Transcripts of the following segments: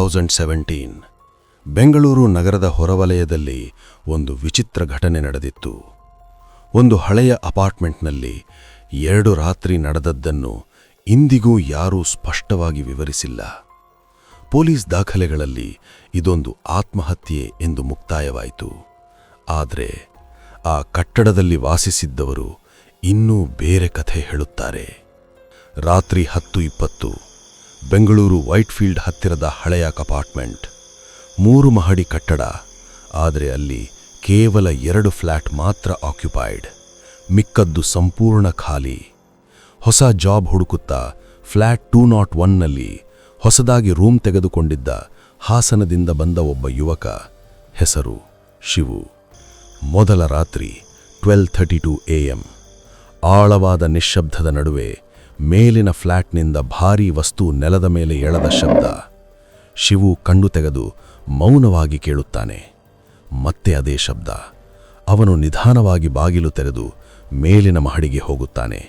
2017 ಬೆಂಗಳೂರು ನಗರದ ಹೊರವಲಯದಲ್ಲಿ ಒಂದು ವಿಚಿತ್ರ ಘಟನೆ ನಡೆದಿತ್ತು. ಒಂದು ಹಳೆಯ ಅಪಾರ್ಟ್ಮೆಂಟ್ನಲ್ಲಿ 2 ರಾತ್ರಿ ನಡೆದದ್ದನ್ನು ಇಂದಿಗೂ ಯಾರೂ ಸ್ಪಷ್ಟವಾಗಿ ವಿವರಿಸಿಲ್ಲ. ಪೊಲೀಸ್ ದಾಖಲೆಗಳಲ್ಲಿ ಇದೊಂದು ಆತ್ಮಹತ್ಯೆ ಎಂದು ಮುಕ್ತಾಯವಾಯಿತು. ಆದರೆ ಆ ಕಟ್ಟಡದಲ್ಲಿ ವಾಸಿಸಿದ್ದವರು ಇನ್ನೂ ಬೇರೆ ಕಥೆ ಹೇಳುತ್ತಾರೆ. ರಾತ್ರಿ 10:20 ಬೆಂಗಳೂರು ವೈಟ್ಫೀಲ್ಡ್ ಹತ್ತಿರದ ಹಳೆಯ ಅಪಾರ್ಟ್ಮೆಂಟ್, 3 ಮಹಡಿ ಕಟ್ಟಡ. ಆದರೆ ಅಲ್ಲಿ ಕೇವಲ 2 ಫ್ಲ್ಯಾಟ್ ಮಾತ್ರ ಆಕ್ಯುಪೈಡ್, ಮಿಕ್ಕದ್ದು ಸಂಪೂರ್ಣ ಖಾಲಿ. ಹೊಸ ಜಾಬ್ ಹುಡುಕುತ್ತಾ ಫ್ಲ್ಯಾಟ್ 201ನಲ್ಲಿ ಹೊಸದಾಗಿ ರೂಮ್ ತೆಗೆದುಕೊಂಡಿದ್ದ ಹಾಸನದಿಂದ ಬಂದ ಒಬ್ಬ ಯುವಕ. ಹೆಸರು ಶಿವು. ಮೊದಲ ರಾತ್ರಿ 12:32 AM. ಆಳವಾದ ನಿಶ್ಶಬ್ದದ ನಡುವೆ ಮೇಲಿನ ಫ್ಲ್ಯಾಟ್ನಿಂದ ಭಾರೀ ವಸ್ತು ನೆಲದ ಮೇಲೆ ಎಳೆದ ಶಬ್ದ. ಶಿವು ಕಣ್ಣು ತೆಗೆದು ಮೌನವಾಗಿ ಕೇಳುತ್ತಾನೆ. ಮತ್ತೆ ಅದೇ ಶಬ್ದ. ಅವನು ನಿಧಾನವಾಗಿ ಬಾಗಿಲು ತೆರೆದು ಮೇಲಿನ ಮಹಡಿಗೆ ಹೋಗುತ್ತಾನೆ.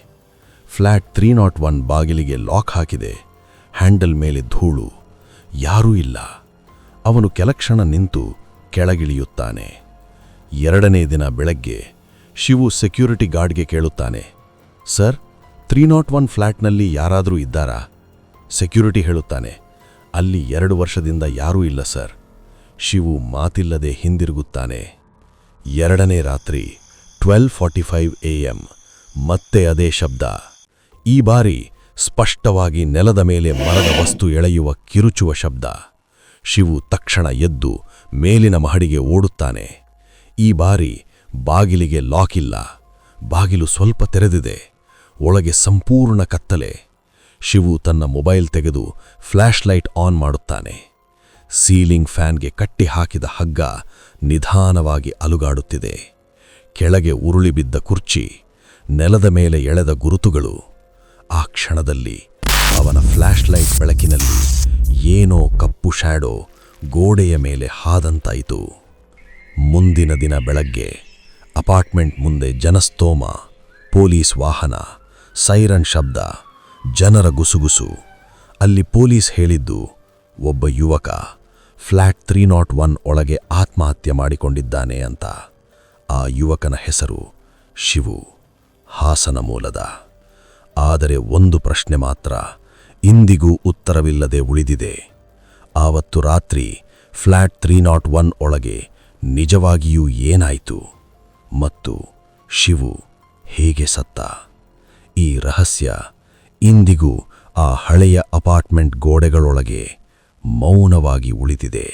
ಫ್ಲ್ಯಾಟ್ 301 ಬಾಗಿಲಿಗೆ ಲಾಕ್ ಹಾಕಿದೆ. ಹ್ಯಾಂಡಲ್ ಮೇಲೆ ಧೂಳು. ಯಾರೂ ಇಲ್ಲ. ಅವನು ಕೆಲಕ್ಷಣ ನಿಂತು ಕೆಳಗಿಳಿಯುತ್ತಾನೆ. 2ನೇ ದಿನ ಬೆಳಗ್ಗೆ ಶಿವು ಸೆಕ್ಯೂರಿಟಿ ಗಾರ್ಡ್ಗೆ ಕೇಳುತ್ತಾನೆ, ಸರ್, 301 ಫ್ಲ್ಯಾಟ್ನಲ್ಲಿ ಯಾರಾದರೂ ಇದ್ದಾರಾ? ಸೆಕ್ಯೂರಿಟಿ ಹೇಳುತ್ತಾನೆ, ಅಲ್ಲಿ 2 ವರ್ಷದಿಂದ ಯಾರೂ ಇಲ್ಲ ಸರ್. ಶಿವು ಮಾತಿಲ್ಲದೆ ಹಿಂದಿರುಗುತ್ತಾನೆ. 2ನೇ ರಾತ್ರಿ 12:45 AM. ಮತ್ತೆ ಅದೇ ಶಬ್ದ. ಈ ಬಾರಿ ಸ್ಪಷ್ಟವಾಗಿ ನೆಲದ ಮೇಲೆ ಮರದ ವಸ್ತು ಎಳೆಯುವ ಕಿರುಚುವ ಶಬ್ದ. ಶಿವು ತಕ್ಷಣ ಎದ್ದು ಮೇಲಿನ ಮಹಡಿಗೆ ಓಡುತ್ತಾನೆ. ಈ ಬಾರಿ ಬಾಗಿಲಿಗೆ ಲಾಕ್ ಇಲ್ಲ. ಬಾಗಿಲು ಸ್ವಲ್ಪ ತೆರೆದಿದೆ. ಒಳಗೆ ಸಂಪೂರ್ಣ ಕತ್ತಲೆ. ಶಿವು ತನ್ನ ಮೊಬೈಲ್ ತೆಗೆದು ಫ್ಲ್ಯಾಶ್ ಲೈಟ್ ಆನ್ ಮಾಡುತ್ತಾನೆ. ಸೀಲಿಂಗ್ ಫ್ಯಾನ್ಗೆ ಕಟ್ಟಿ ಹಾಕಿದ ಹಗ್ಗ ನಿಧಾನವಾಗಿ ಅಲುಗಾಡುತ್ತಿದೆ. ಕೆಳಗೆ ಉರುಳಿ ಬಿದ್ದ ಕುರ್ಚಿ, ನೆಲದ ಮೇಲೆ ಎಳೆದ ಗುರುತುಗಳು. ಆ ಕ್ಷಣದಲ್ಲಿ ಅವನ ಫ್ಲ್ಯಾಶ್ ಲೈಟ್ ಬೆಳಕಿನಲ್ಲಿ ಏನೋ ಕಪ್ಪು ಶ್ಯಾಡೋ ಗೋಡೆಯ ಮೇಲೆ ಹಾದಂತಾಯಿತು. ಮುಂದಿನ ದಿನ ಬೆಳಗ್ಗೆ ಅಪಾರ್ಟ್ಮೆಂಟ್ ಮುಂದೆ ಜನಸ್ತೋಮ, ಪೊಲೀಸ್ ವಾಹನ, ಸೈರನ್ ಶಬ್ದ, ಜನರ ಗುಸುಗುಸು. ಅಲ್ಲಿ ಪೊಲೀಸ್ ಹೇಳಿದ್ದು, ಒಬ್ಬ ಯುವಕ ಫ್ಲ್ಯಾಟ್ 301 ಒಳಗೆ ಆತ್ಮಹತ್ಯೆ ಮಾಡಿಕೊಂಡಿದ್ದಾನೆ ಅಂತ. ಆ ಯುವಕನ ಹೆಸರು ಶಿವು, ಹಾಸನ ಮೂಲದ. ಆದರೆ ಒಂದು ಪ್ರಶ್ನೆ ಮಾತ್ರ ಇಂದಿಗೂ ಉತ್ತರವಿಲ್ಲದೆ ಉಳಿದಿದೆ. ಆವತ್ತು ರಾತ್ರಿ ಫ್ಲ್ಯಾಟ್ 301 ಒಳಗೆ ನಿಜವಾಗಿಯೂ ಏನಾಯಿತು ಮತ್ತು ಶಿವು ಹೇಗೆ ಸತ್ತ? ಈ ರಹಸ್ಯ ಇಂದಿಗೂ ಆ ಹಳೆಯ ಅಪಾರ್ಟ್ಮೆಂಟ್ ಗೋಡೆಗಳೊಳಗೆ ಮೌನವಾಗಿ ಉಳಿದಿದೆ.